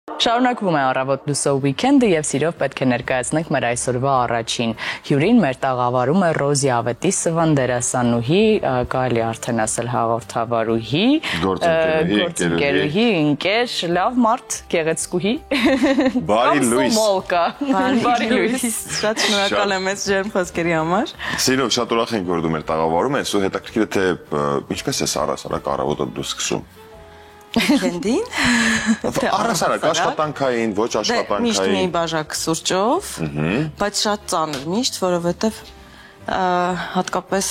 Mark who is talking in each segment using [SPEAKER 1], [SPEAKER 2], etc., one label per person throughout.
[SPEAKER 1] Շարունակվում է առավոտ լուսով վիքենդը եւ սիրով պետք է ներկայացնենք մեր այսօրվա առաջին հյուրին մեր տաղավարում է Ռոզի Ավետիսովան, դերասանուհի, կարելի արդեն ասել հաղորդավարուհի, գործընկերուհի, ընկեր, լավ մարդ, գեղեցկուհի։
[SPEAKER 2] Բարի լույս։
[SPEAKER 1] Բարի լույս։
[SPEAKER 3] Շատ շնորհակալ եմ այս ջերմ խոսքերի համար։
[SPEAKER 2] Սիրով շատ ուրախ ենք, որ դու մեր տաղավարում ես ու հետաքրքիր է թե ինչպես ես առասարակ առավոտը դու սկսում։
[SPEAKER 3] Քենդին։
[SPEAKER 2] Առասարակ աշխատանքային, ոչ աշխատանքային։
[SPEAKER 3] Միշտ մի բաժակ սուրճով, բայց շատ ծանր միշտ, որովհետև հատկապես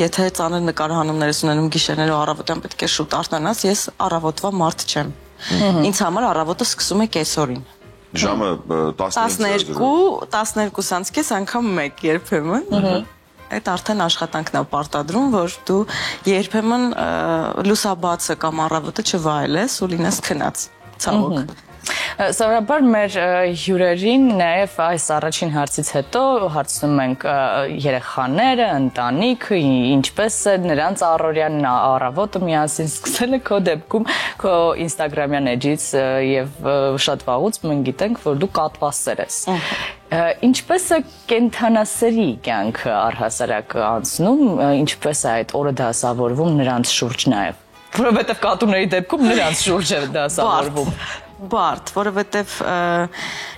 [SPEAKER 3] եթե ծանր նկարահանումներ ես ունենում գիշերները առավոտյան պետք է շուտ արթնանաս, ես առավոտվա մարդ չեմ։ Ինձ համար առավոտը սկսում է կեսօրին։
[SPEAKER 2] Ժամը
[SPEAKER 3] 12:30 անգամ 1 երբեմն։ Այդ արդեն աշխատանքն է պարտադրում, որ դու երբեմն լուսաբացը կամ առավոտը չվայելես ու լինես քնած, ցավոք։
[SPEAKER 1] Սովորաբար մեր հյուրերին նաև այս առաջին հարցից հետո հարցնում ենք երեխաները, ընտանիքը, ինչպես է նրանց առօրյան առավոտը միասին սկսել է քո դեպքում, քո ինստագրամյան էջից եւ շատ վաղուց մենք գիտենք, որ դու կատվասեր ես։ Ինչպես է կենթանասերի կյանքը առհասարակ անցնում, ինչպես է այդ օրը դասավորվում նրանց շուրջ նաև, որովհետև կատուների դեպքում նրանց շուրջ է դասավորվում։
[SPEAKER 3] Բարդ, որովհետև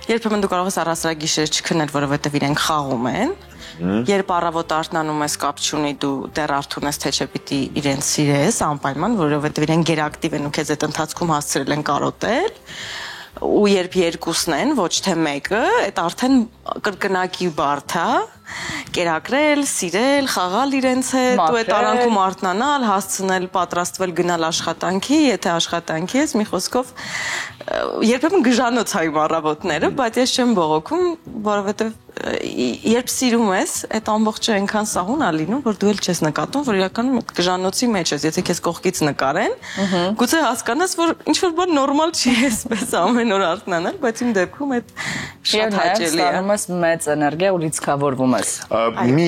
[SPEAKER 3] երբեմն դու կարող ես առասարակ գիշերը չքնել, որովհետև իրենք խաղում են։ Երբ առավոտ արթնանում ես, կապ չունի, դու դեռ արթուն ես, թե չէ պիտի իրենց սիրես անպայման, որովհետև իրենք գերակտիվ են ու քեզ այդ ընթացքում հասցրել են կարոտել։ Ու երբ երկուսն են, ոչ թե մեկը, այդ արդեն կրկնակի բարդ է, կերակրել, սիրել, խաղալ իրենց հետ, ու այդ արանքում արթնանալ, հասցնել, պատրաստվել գնալ աշխատանքի, եթե աշխատանքի ես, մի խոսքով երբեմն գժանոց հայում առավոտները, բայց ես չեմ բողոքում, որովհետև երբ սիրում ես, այդ ամբողջը այնքան սահուն է լինում, որ դու էլ չես նկատում, որ իրականում գժանոցի մեջ ես, եթե քեզ կողքից նկարեն, գուցե հասկանաս, որ ինչ-որ բան նորմալ չի էսպես ամեն օր արթնանալ, բայց իմ դեպքում այդ շատ հաճելի է։
[SPEAKER 1] Ստանում ես մեծ էներգիա ու լիցքավորվում ես։
[SPEAKER 2] Մի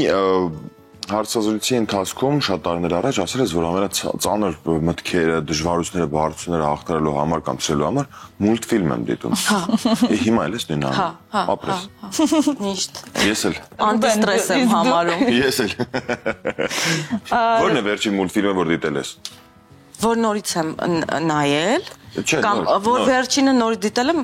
[SPEAKER 2] հարցազրույցի ընթացքում շատ տարիներ առաջ ասել ես, որ ամենածանր մտքերը, դժվարությունները, բարդությունները հաղթարելու համար կամ ցելու համար մուլտֆիլմ եմ դիտում։ Հիմա էլ ես նույնն ապրես։
[SPEAKER 3] Միշտ։
[SPEAKER 2] Ես էլ։
[SPEAKER 3] Անտիստրես եմ համարում։
[SPEAKER 2] Ես էլ։ Որն է վերջին մուլտֆիլմը, որ դիտել ես։
[SPEAKER 3] Որ նորից եմ նայել, կամ որ վերջինը նորից դիտել եմ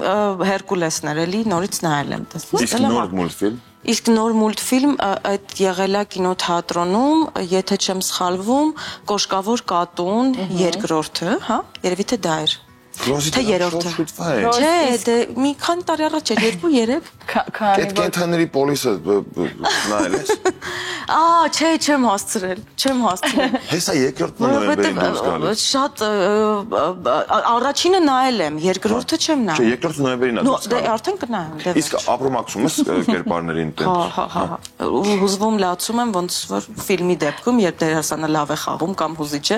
[SPEAKER 3] Հերկուլեսն էր, էլի նորից նայել եմ։
[SPEAKER 2] Իսկ նոր մուլտֆիլմ։
[SPEAKER 3] Իսկ նոր մուլտֆիլմ այդ եղել է կինոթատրոնում, եթե չեմ սխալվում, Կոշկավոր կատուն երկրորդը, հա, երևի թե դա էր։ Թե երրորդը։ Չէ, դե մի քանի տարի առաջ էր, 2-3։
[SPEAKER 2] Այդ կենթաների պոլիսը նայել ես։
[SPEAKER 3] Չէ, չեմ հասցրել։
[SPEAKER 2] Հեսա երկրորդ նոյեմբերին դուրս գալիս։
[SPEAKER 3] Շատ առաջինը նայել եմ, երկրորդը չեմ նայել։
[SPEAKER 2] Չէ, երկրորդ նոյեմբերին է դուրս
[SPEAKER 3] Դե
[SPEAKER 2] գալիս։
[SPEAKER 3] արդեն կնայեմ։
[SPEAKER 2] Իսկ ապրոմակցում ես կերպարներին տենց։
[SPEAKER 3] Հա։ Հուզվում լացում եմ, ոնց որ ֆիլմի դեպքում, երբ դերասանը լավ է խաղում կամ հուզիչը,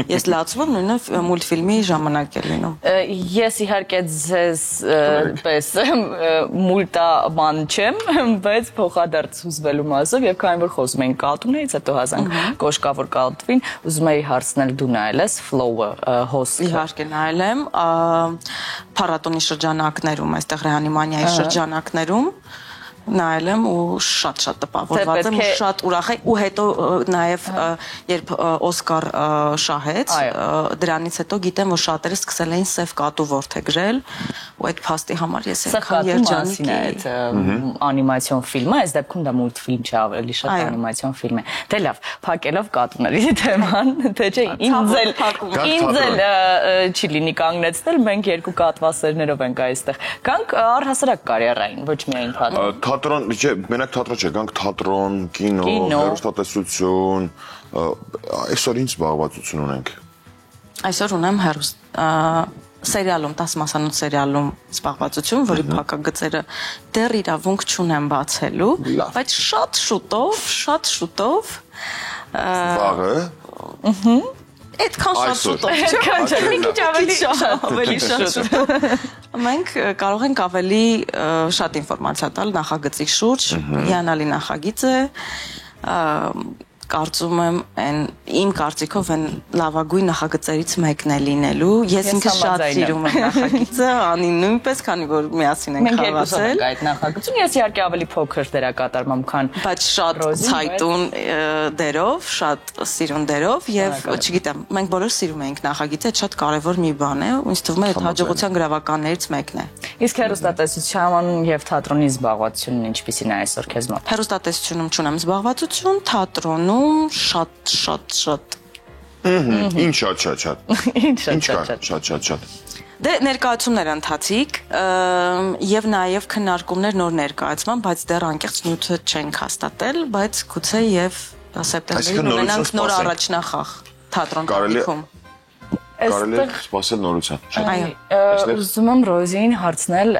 [SPEAKER 3] ես լացում եմ նույնը մուլտֆիլմի ժամանակ է լինում։
[SPEAKER 1] Ես իհարկե ձեզ պես մուլտաման չեմ, բայց փոխադարձ հուզվելու մասով եւ քանի որ խոսում ենք կատուներից, հետո հասանք Կոշկավոր կատվին, ուզում եի հարցնել դու նայել ես Flow-ը, հոսքը։
[SPEAKER 3] Իհարկե նայել եմ, փառատոնի շրջանակներում, այստեղ ռեանիմանիայի շրջանակներում նայել եմ ու շատ տպավորված եմ ու շատ ուրախ եմ ու հետո նաև երբ Օսկար շահեց դրանից հետո գիտեմ որ շատերը սկսել էին սև կատու որդեգրել ու այդ փաստի համար ես այնքան երջանիկ էի
[SPEAKER 1] անիմացիոն ֆիլմ է, այս դեպքում դա մուլտֆիլմ չէ, ավելի շատ անիմացիոն ֆիլմ է։ Դե լավ, փակելով կատուների թեման, թե չէ ինձ էլ չի լինի կանգնեցնել, մենք երկու կատվասերներով ենք այստեղ։ Կանք առհասարակ կարիերային, ոչ միայն թատրոն։
[SPEAKER 2] Թատրոն, չէ, մենակ թատրոն չէ, գանք թատրոն, կինո, հեռուստատեսություն, այսօր ինչ զբաղվածություն ունենք։
[SPEAKER 3] Այսօր ունեմ սերիալում, 10 մասանոց սերիալում զբաղվածություն, որի փակագծերը դեռ իրավունք չունեմ բացելու, բայց շատ շուտով
[SPEAKER 2] Վաղը։
[SPEAKER 3] Այդքան շատ շուտով, մի քիչ ավելի շատ։ Մենք կարող ենք ավելի շատ ինֆորմացիա տալ նախագծի շուրջ, հիանալի նախագիծ է, կարծում եմ իմ կարծիքով այն լավագույն նախագծերից մեկն է լինելու։ Ես ինքս շատ սիրում եմ նախագիծը, Անին նույնպես, քանի որ միասին ենք խաղացել։
[SPEAKER 1] Մենք այդ նախագծում ես իհարկե ավելի փոքր դերակատարմամ, քան
[SPEAKER 3] բայց շատ ցայտուն դերով, շատ սիրուն դերով եւ չգիտեմ, մենք բոլորը սիրում ենք նախագիծը, շատ կարեւոր մի բան է, ու ինձ թվում է այդ հաջողության գրավականներից մեկն է։
[SPEAKER 1] Իսկ հեռուստատեսության եւ թատրոնի զբաղվածությունն ինչպիսին է այսօր քեզ մոտ։
[SPEAKER 3] Հեռուստատեսությունում չունեմ զբաղվածություն, թատրոնում շատ։
[SPEAKER 2] Ինչ շատ։
[SPEAKER 3] Դե ներկայացումներ ընթացիկ եւ նաեւ քննարկումներ նոր ներկայացման, բայց դեռ անկեղծ նյութը չենք հաստատել, բայց գուցե եւ սեպտեմբերին ունենանք նոր առաջնախաղ թատրոն տանիքում։
[SPEAKER 2] Կարելի է սպասել նորության։
[SPEAKER 3] Այո։
[SPEAKER 1] Ուզում եմ Ռոզին հարցնել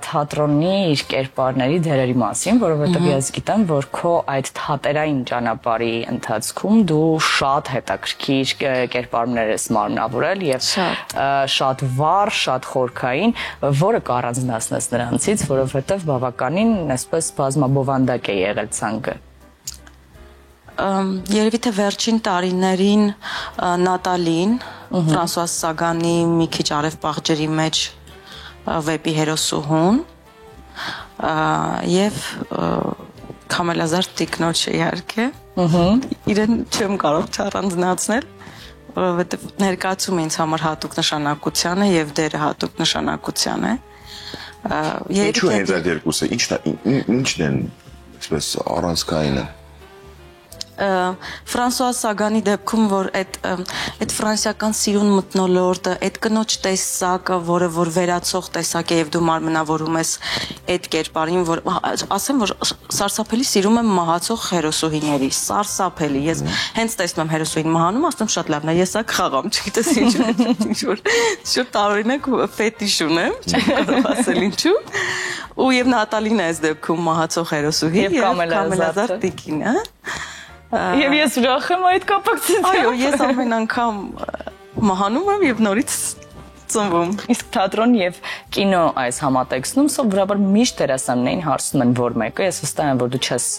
[SPEAKER 1] թատրոնի իր կերպարների դերերի մասին, որովհետև ես գիտեմ, որ քո այդ թատերային ճանապարհի ընթացքում դու շատ հետաքրքիր կերպարներ ես մարմնավորել եւ շատ վառ, շատ խորքային, որը կառանձնացնես նրանցից, որովհետև բավականին այսպես բազմաբովանդակ է եղել ցանկը։
[SPEAKER 3] Երևի թե վերջին տարիներին Նատալին, Ֆրանսուազ Սագանի մի քիչ արև պաղջերի մեջ վեպի հերոսուհուն եւ Քամելազար Տիկնոջը իհարկե։ Իրեն չեմ կարող չառանձնացնել, որովհետեւ ներկայացումը ինձ համար հատուկ նշանակության է եւ դերը հատուկ նշանակության է։
[SPEAKER 2] Ինչու հենց այդ երկուսը, ինչն են այսպես առանցքայինը։
[SPEAKER 3] Ֆրանսուազ Սագանի դեպքում, որ այդ ֆրանսիական սիրուն մթնոլորտը, այդ կնոջ տեսակը, որը որ վերացող տեսակ է եւ դու մարմնավորում ես այդ կերպարին, որ ասեմ, որ սարսափելի սիրում եմ մահացող հերոսուհիների, սարսափելի։ Ես հենց տեսնում եմ հերոսուհին մահանում, ասում շատ լավն է, ես ակ խաղամ, չգիտես ինչ-որ շատ տարօրինակ ֆետիշ ունեմ, չեմ կարող ասել ինչու։ Ու եւ Նատալին է այս դեպքում մահացող հերոսուհի եւ Քամելազար Տիկինը։
[SPEAKER 1] Եվ ես ուրախ եմ այդ կապակցությամբ։
[SPEAKER 3] Այո, ես ամեն անգամ մահանում եմ եւ նորից ծնվում։
[SPEAKER 1] Իսկ թատրոն եւ կինո այս համատեքստում սովորաբար միշտ դերասաններին հարցնում են որ մեկը, ես վստահ եմ, որ դու չես։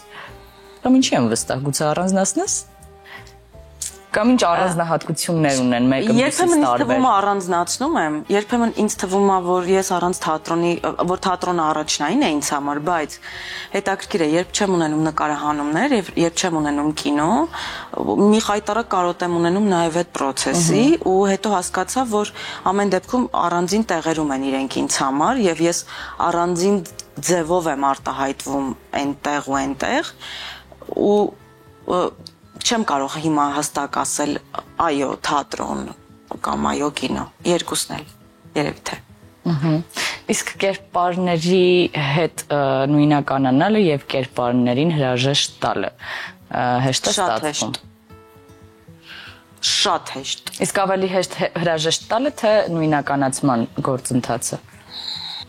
[SPEAKER 1] Կամ ինչի եմ վստահ, գուցե առանձնացնես։ Կամ ինչ առանձնահատկություններ ունեն մեկը մյուսից տարբեր։
[SPEAKER 3] Երբեմն ինձ թվում է առանձնացնում եմ, երբեմն ինձ թվում է, որ ես առանց թատրոնի, որ թատրոնը առաջնային է ինձ համար, բայց հետաքրքիր է, երբ չեմ ունենում նկարահանումներ եւ երբ չեմ ունենում կինո, մի խայտարակ կարոտ եմ ունենում նաեւ այդ process-ի ու հետո հասկացա, որ ամեն դեպքում առանձին տեղերում են իրենք ինձ համար եւ ես առանձին ձևով եմ արտահայտվում այնտեղ ու այնտեղ ու չեմ կարող հիմա հստակ ասել այո թատրոն կամ այո կինո, երկուսն էլ երևի թե։
[SPEAKER 1] Իսկ կերպարների հետ նույնականանալը եւ կերպարներին հրաժեշտ տալը հեշտ է ստացվում։
[SPEAKER 3] Շատ հեշտ։
[SPEAKER 1] Իսկ ավելի հեշտ հրաժեշտ տալը թե նույնականացման գործընթացը։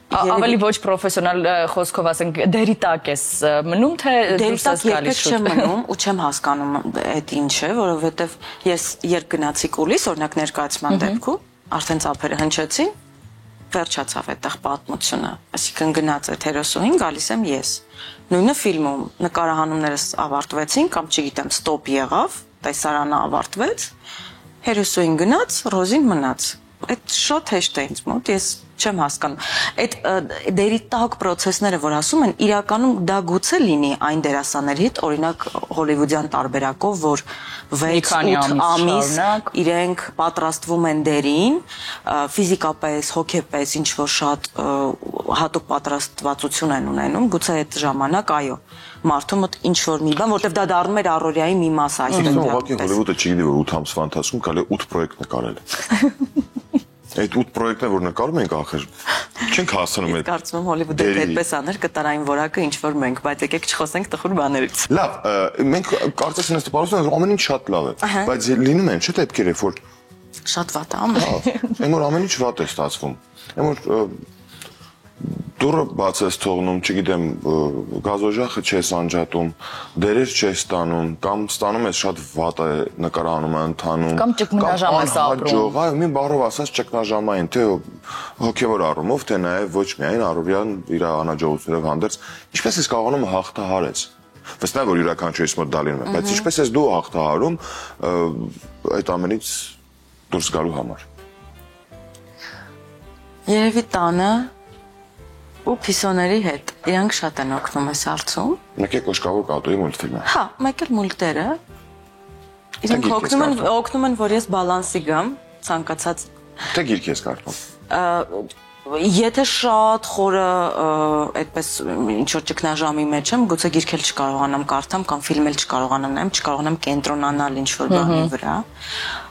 [SPEAKER 1] Ավելի ոչ պրոֆեսիոնալ խոսքով ասենք դերի տակ ես մնում թե դուրս ես գալիս շուտ։
[SPEAKER 3] Չեմ մնում ու չեմ հասկանում այդ ինչ է, որովհետև ես երբ գնացի կուլիս, օրինակ ներկայացման դեպքում, արդեն ծափերը հնչեցին, վերջացավ այդտեղ պատմությունը, այսինքն գնաց այդ հերոսուհին, գալիս եմ ես։ Նույնը ֆիլմում նկարահանումներս ավարտվեցին կամ չգիտեմ, ստոպ եղավ, տեսարանը ավարտվեց, հերոսուհին գնաց, Ռոզին մնաց։ Այդ շատ հեշտ է ինձ մոտ, ես չեմ հասկանում։ Այդ դերի տակ process-ները, որ ասում են, իրականում դա գուցե լինի այն դերասանների հետ, օրինակ հոլիվուդյան տարբերակով, որ 6-8 ամիս իրենք պատրաստվում են դերին, ֆիզիկապես, հոգեպես, ինչ որ շատ հատուկ պատրաստվածություն են ունենում, գուցե այդ ժամանակ, այո, մարդու մոտ ինչ որ մի բան, որտեվ դա դառնում էր առօրյայի մի մաս,
[SPEAKER 2] այսինքն ուղղակի հոլիվուդը չգիտի, որ 8 ամսվա ընթացքում կարելի է 8 պրոյեկտ նկարել։ Այդ 8 պրոյեկտները, որ նկարում ենք ախր, չենք հասցնում այդ։
[SPEAKER 3] Կարծում եմ Հոլիվուդը այդպես աներ կտարային որակը ինչ որ մենք, բայց եկեք չխոսենք տխուր բաներից։
[SPEAKER 2] Լավ, մենք կարծես ինձ տպավորություն ամեն ինչ շատ լավ է, բայց լինում են չէ՞ դեպքեր, որ
[SPEAKER 3] շատ վատ է ամեն։
[SPEAKER 2] Այն որ ամեն ինչ վատ է ստացվում։ Այն որ դուրը բաց ես թողնում, չգիտեմ, գազօժախը չես անջատում, դերեր չես ստանում, կամ ստանում ես շատ վատ է նկարահանումը ընթանում,
[SPEAKER 1] կամ ճգնաժամ ես ապրում։
[SPEAKER 2] Այո, մի բառով ասած ճգնաժամային, թե հոգևոր առումով, թե նաև ոչ միայն առօրյան իր անհաջողություններով հանդերձ, ինչպես ես կարողանում հաղթահարես։ Վստահ որ յուրաքանչյուրիս մոտ դա լինում է, բայց ինչպես ես դու հաղթահարում այդ ամենից դուրս գալու համար։
[SPEAKER 3] Երևի տանը ու փիսոների հետ իրանք շատ են օգնում այս հարցում։
[SPEAKER 2] Մեկ է Կոշկավոր կատուի մուլտֆիլմը։
[SPEAKER 3] Հա, մեկ էլ մուլտերը։ Իրանք օգնում են, որ ես բալանսի գամ, ցանկացած
[SPEAKER 2] Թե գիրք ես կարդում։
[SPEAKER 3] Եթե շատ խորը այդպես ինչ որ ճգնաժամի մեջ եմ, գուցե գիրք էլ չկարողանամ կարդամ կամ ֆիլմ էլ չկարողանամ նայեմ, չկարողանամ կենտրոնանալ ինչ որ բանի վրա։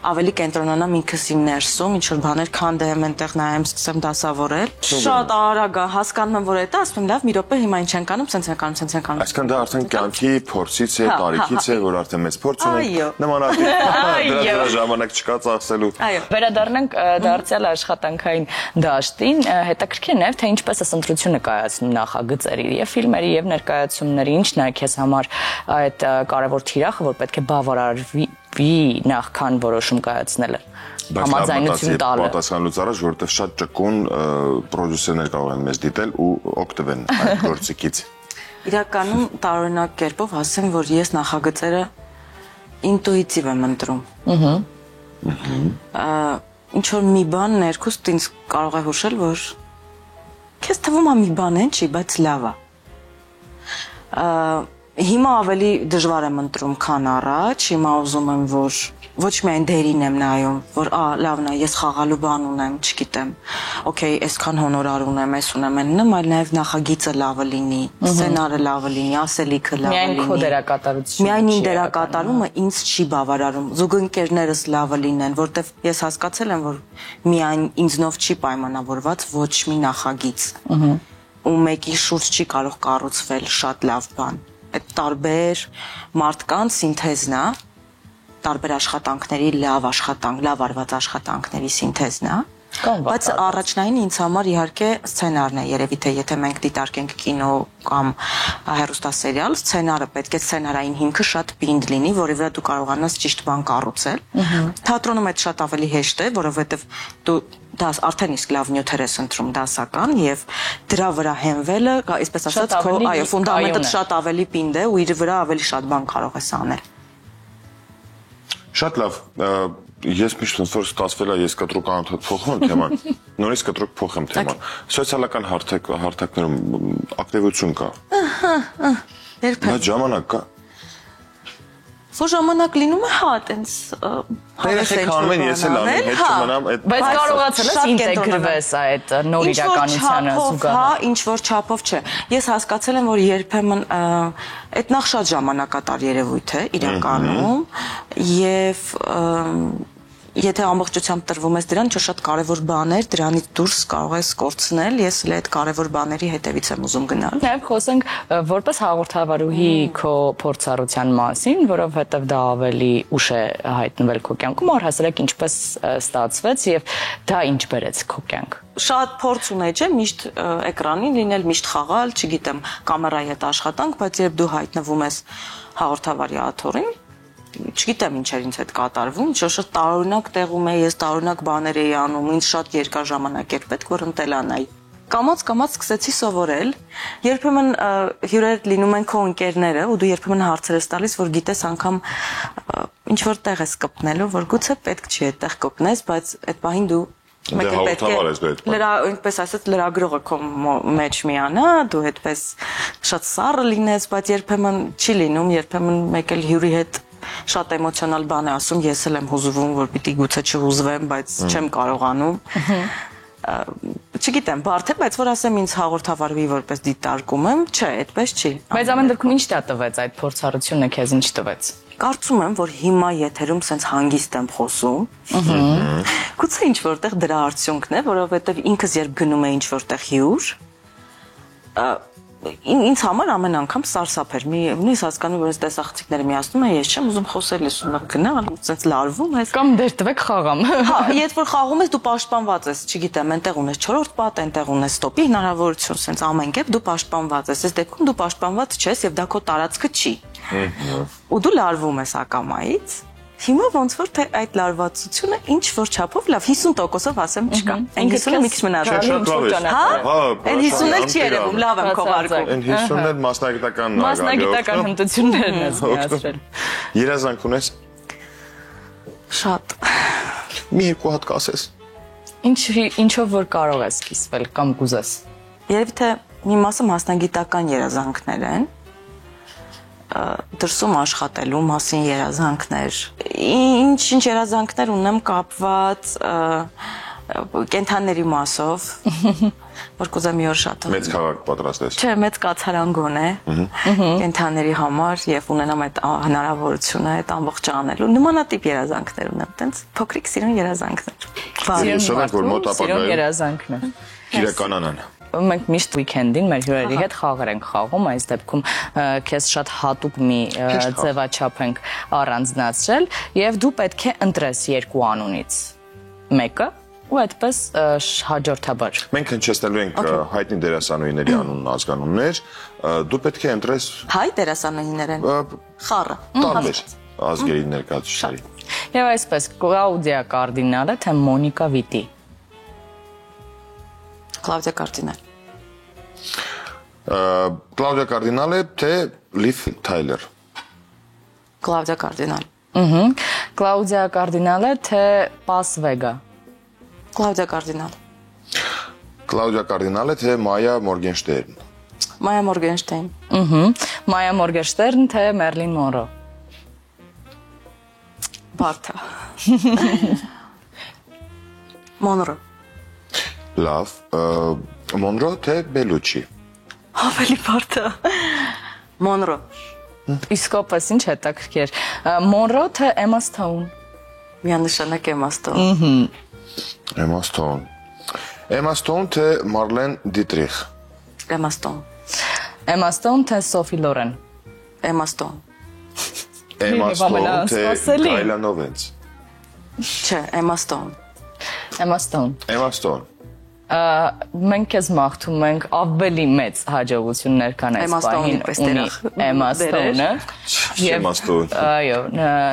[SPEAKER 3] Ավելի կենտրոնանամ ինքս իմ ներսում, ինչ որ բաներ քանդեմ, այնտեղ նայեմ, սկսեմ դասավորել։ Շատ արագ հասկանում եմ, որ դա ասում եմ, լավ, մի րոպե, հիմա ինչ ենք անում, սենց ենք անում, սենց ենք անում։
[SPEAKER 2] Այսինքն դա արդեն կյանքի փորձից է, տարիքից է, որ արդեն մեծ փորձ ունենք։ Նմանատիպ։ Դրա ժամանակ չկա ծախսելու։
[SPEAKER 1] Այո, վերադառնանք դարձյալ աշխատանքային դաշտին, հետաքրքիր է նաև թե ինչպես է ընտրությունը կայացնում նախագծերի եւ ֆիլմերի եւ ներկայացումների, ինչն է քեզ համար այդ կարևոր թիրախը, որ պետք է բավարարվի նախքան որոշում կայացնելը։ Համաձայնություն տալը։
[SPEAKER 2] Պատասխանելուց առաջ, որովհետեւ շատ ճկուն պրոդյուսերներ կարող են մեզ դիտել ու օգտվեն այդ գործիքից։
[SPEAKER 3] Իրականում տարօրինակ կերպով ասեմ, որ ես նախագծերը ինտուիտիվ եմ ընտրում։ Ինչ որ մի բան ներքուստ ինձ կարող է հուշել, որ քեզ թվում է մի բան է, չի, բայց լավ է։ Հիմա ավելի դժվար եմ ընտրում, քան առաջ, հիմա ուզում եմ, որ ոչ միայն դերին եմ նայում, որ լավն է, ես խաղալու բան ունեմ, չգիտեմ, օքեյ, այսքան հոնորար ունեմ, այս ունեմ, այնն, այլ նաև նախագիծը լավը լինի, սցենարը լավը լինի, ասելիքը լավը լինի։
[SPEAKER 1] Միայն քո դերակատարությունը։
[SPEAKER 3] Միայն իմ դերակատարումը ինձ չի բավարարում, զուգընկերներս լավը լինեն, որտեվ ես հասկացել եմ, որ միայն ինձնով չի պայմանավորված ոչ մի նախագիծ։ Ու մեկի շուրջ չի կարող կառուցվել շատ լավ բան։ Այդ տարբեր մարդկանց սինթեզն է, տարբեր աշխատանքների լավ արված աշխատանքների սինթեզն է, բայց առաջնային ինձ համար իհարկե սցենարն է, երևի թե եթե մենք դիտարկենք կինո կամ հեռուստասերիալ, սցենարը պետք է սցենարային հիմքը շատ պինդ լինի, որի վրա դու կարողանաս ճիշտ բան կառուցել։ Թատրոնում այդ շատ ավելի հեշտ է, որովհետև դու դաս արդեն իսկ լավ նյութեր ես ընտրում դասական եւ դրա վրա հենվելը, այսպես ասած, քո այո, ֆունդամենտը շատ ավելի պինդ է ու իր վրա ավելի շատ բան կարող ես անել։
[SPEAKER 2] Շատ լավ, ես միշտ ոնց որ ստացվել է, ես կտրուկ անընդհատ փոխում եմ թեման, նորից կտրուկ փոխեմ թեման։ Սոցիալական հարթակներում ակտիվություն կա։ Երբեմն։ Բայց ժամանակ կա։
[SPEAKER 3] Որ ժամանակ լինում է, հա, տենց
[SPEAKER 2] Երեխեք անում են, ես էլ անում, հետ չմնամ այդ։
[SPEAKER 1] Բայց կարողացել ես ինտեգրվես այդ նոր իրականությանը զուգահեռ։
[SPEAKER 3] Ինչ որ չափով չէ։ Ես հասկացել եմ, որ երբեմն այդ նախ շատ ժամանակատար երևույթ է իրականում եւ եթե ամբողջությամբ տրվում ես դրան, չէ շատ կարևոր բաներ, դրանից դուրս կարող ես կորցնել, ես էլ այդ կարևոր բաների հետևից եմ ուզում գնալ։
[SPEAKER 1] Նաև խոսենք որպես հաղորդավարուհի քո փորձառության մասին, որովհետև դա ավելի ուշ է հայտնվել քո կյանքում, առհասարակ ինչպես ստացվեց եւ դա ինչ բերեց քո կյանք։
[SPEAKER 3] Շատ փորձ ունեի, չէ, միշտ էկրանին լինել, միշտ խաղալ, չգիտեմ, կամերայի հետ աշխատանք, բայց երբ դու հայտնվում ես հաղորդավարի աթոռին, չգիտեմ ինչեր ինձ հետ կատարվում, շատ տարօրինակ տեղում է, ես տարօրինակ բաներ էի անում, ինձ շատ երկար ժամանակ էր պետք, որ ընտելանայի։ Կամաց սկսեցի սովորել, երբեմն հյուրեր լինում են քո ընկերները ու դու երբեմն հարցեր ես տալիս, որ գիտես անգամ ինչ որ տեղ ես կպնելու, որ գուցե պետք չի այդտեղ կպնես, բայց այդ պահին դու
[SPEAKER 2] մեկ է պետք է
[SPEAKER 3] այնպես ասած լրագրողը քո մեջ միանա, դու այդպես շատ սառը լինես, բայց երբեմն չի լինում, երբեմն մեկ էլ հյուրի հետ շատ էմոցիոնալ բան է ասում, ես էլ եմ հուզվում, որ պիտի գուցե չհուզվեմ, բայց չեմ կարողանում։ Չգիտեմ, բարդ է, բայց որ ասեմ ինձ հաղորդավարուի որպես դիտարկում եմ, չէ, այդպես չի։
[SPEAKER 1] Բայց ամեն դեպքում ինչ դա տվեց այդ փորձառությունը քեզ ինչ տվեց։
[SPEAKER 3] Կարծում եմ, որ հիմա եթերում սենց հանգիստ եմ խոսում։ Գուցե ինչ որտեղ դրա արդյունքն է, որովհետև ինքս երբ գնում եմ ինչ որտեղ հյուր, ինձ համար ամեն անգամ սարսափ էր։ Նույնիսկ հասկանում որ այս տեսախցիկները միացնում են, ես չեմ ուզում խոսել, ես ուզում եմ գնալ, սենց լարվում ես։
[SPEAKER 1] Կամ դեր տվեք խաղամ։
[SPEAKER 3] Հա, երբ որ խաղում ես, դու պաշտպանված ես, չգիտեմ, այնտեղ ունես 4-րդ պատ, այնտեղ ունես ստոպի հնարավորություն, սենց ամեն կերպ դու պաշտպանված ես։ Այս դեպքում դու պաշտպանված չես եւ դա քո տարածքը չի։ Ու դու լարվում ես ակամայից։ Հիմա ոնց որ թե այդ լարվածությունը ինչ որ չափով լավ 50%-ով ասեմ չկա։ Այն 50-ը մի քիչ մնացել։
[SPEAKER 2] Շատ լավ է։
[SPEAKER 3] Հա։ Այն 50-ը չի երևում, լավ եմ քողարկում։
[SPEAKER 2] Այն 50-ն էլ մասնագիտական
[SPEAKER 1] Մասնագիտական հմտություններն ես միացրել։
[SPEAKER 2] Երազանք ունես։
[SPEAKER 3] Շատ։
[SPEAKER 2] Մի երկու հատ կասես։
[SPEAKER 1] Ինչով որ կարող ես կիսվել կամ կուզես։
[SPEAKER 3] Երևի թե մի մասը մասնագիտական երազանքներ են։ Դրսում աշխատելու մասին երազանքներ։ Ինչ երազանքներ ունեմ կապված կենթանիների մասով, որ կուզեմ մի օր շատ։
[SPEAKER 2] Մեծ քաղաք պատրաստես։
[SPEAKER 3] Չէ, մեծ կացարանգոն է կենթանիների համար եւ ունենամ այդ հնարավորությունը այդ ամբողջը անելու։ Նմանատիպ երազանքներ ունեմ, տենց փոքրիկ սիրուն երազանքներ։
[SPEAKER 1] Սիրուն երազանքներ։
[SPEAKER 2] Իրականանան։
[SPEAKER 1] Մենք միշտ weekend-ին մեր հյուրերի հետ խաղեր ենք խաղում, այս դեպքում քեզ շատ հատուկ մի ձևաչափ ենք առանձնացրել եւ դու պետք է ընտրես երկու անունից մեկը ու այդպես հաջորդաբար։
[SPEAKER 2] Մենք հնչեցնելու ենք հայտնի դերասանուհիների անուն ազգանուններ, դու պետք է ընտրես
[SPEAKER 3] հայ դերասանուհիներ են։ Խառը։
[SPEAKER 2] տարբեր ազգերի ներկայացուցիչների։
[SPEAKER 1] Եվ այսպես Կլաուդիա Կարդինալը թե Մոնիկա Վիտի։
[SPEAKER 3] Կլաուդիա Կարդինալ։
[SPEAKER 2] Կլաուդիա Կարդինալը թե Լիվ Թայլեր։
[SPEAKER 3] Կլաուդիա Կարդինալ։
[SPEAKER 1] Կլաուդիա Կարդինալը թե Պաս Վեգա։
[SPEAKER 3] Կլաուդիա Կարդինալ։
[SPEAKER 2] Կլաուդիա Կարդինալը թե Մայա Մորգենշտերն։
[SPEAKER 3] Մայա Մորգենշտեյն։
[SPEAKER 1] Մայա Մորգենշտերն թե Մերլին Մոնրո։
[SPEAKER 3] Բարթա։ Մոնրո։
[SPEAKER 2] Լավ, Մոնրո թե Բելուչի։
[SPEAKER 3] Ավելի բարթա։ Մոնրո։
[SPEAKER 1] Իսկապես ինչ հետաքրքիր։ Մոնրո թե Էմա Սթոուն։
[SPEAKER 3] Միանշանակ Էմա Սթոուն։
[SPEAKER 2] Էմա Սթոուն։ Էմա Սթոուն թե Մարլեն Դիտրիխ։
[SPEAKER 3] Էմա Սթոուն։
[SPEAKER 1] Էմա Սթոուն թե Սոֆի Լորեն։
[SPEAKER 3] Էմա Սթոուն։
[SPEAKER 2] Էմա Սթոուն թե Գայլա Նովենց։
[SPEAKER 3] Չէ, Էմա Սթոուն։
[SPEAKER 1] Էմա Սթոուն։
[SPEAKER 2] Էմա Սթոուն։
[SPEAKER 1] Մենք քեզ մաղթում ենք ավելի մեծ հաջողություններ, քան այս պահին ունի Էմա Սթոունը։
[SPEAKER 2] Էմա Սթոուն։
[SPEAKER 1] Այո,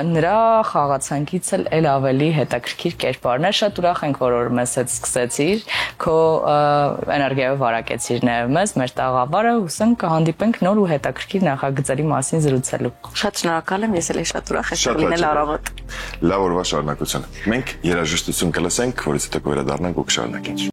[SPEAKER 1] նրա խաղացանկից էլ ավելի հետաքրքիր կերպարներ։ Շատ ուրախ ենք, որ մեզ հետ սկսեցիր, քո էներգիայով վարակեցիր նաև մեզ, մեր տաղավարը, հուսանք կհանդիպենք նոր ու հետաքրքիր նախագծերի մասին զրուցելու։
[SPEAKER 3] Շատ շնորհակալ եմ, ես էլ շատ ուրախ եմ լինել առավոտ։
[SPEAKER 2] Լավ օրվա շարունակություն։ Մենք երաժշտություն կլսենք, որից հետո կվերադառնանք ու կշարունակենք։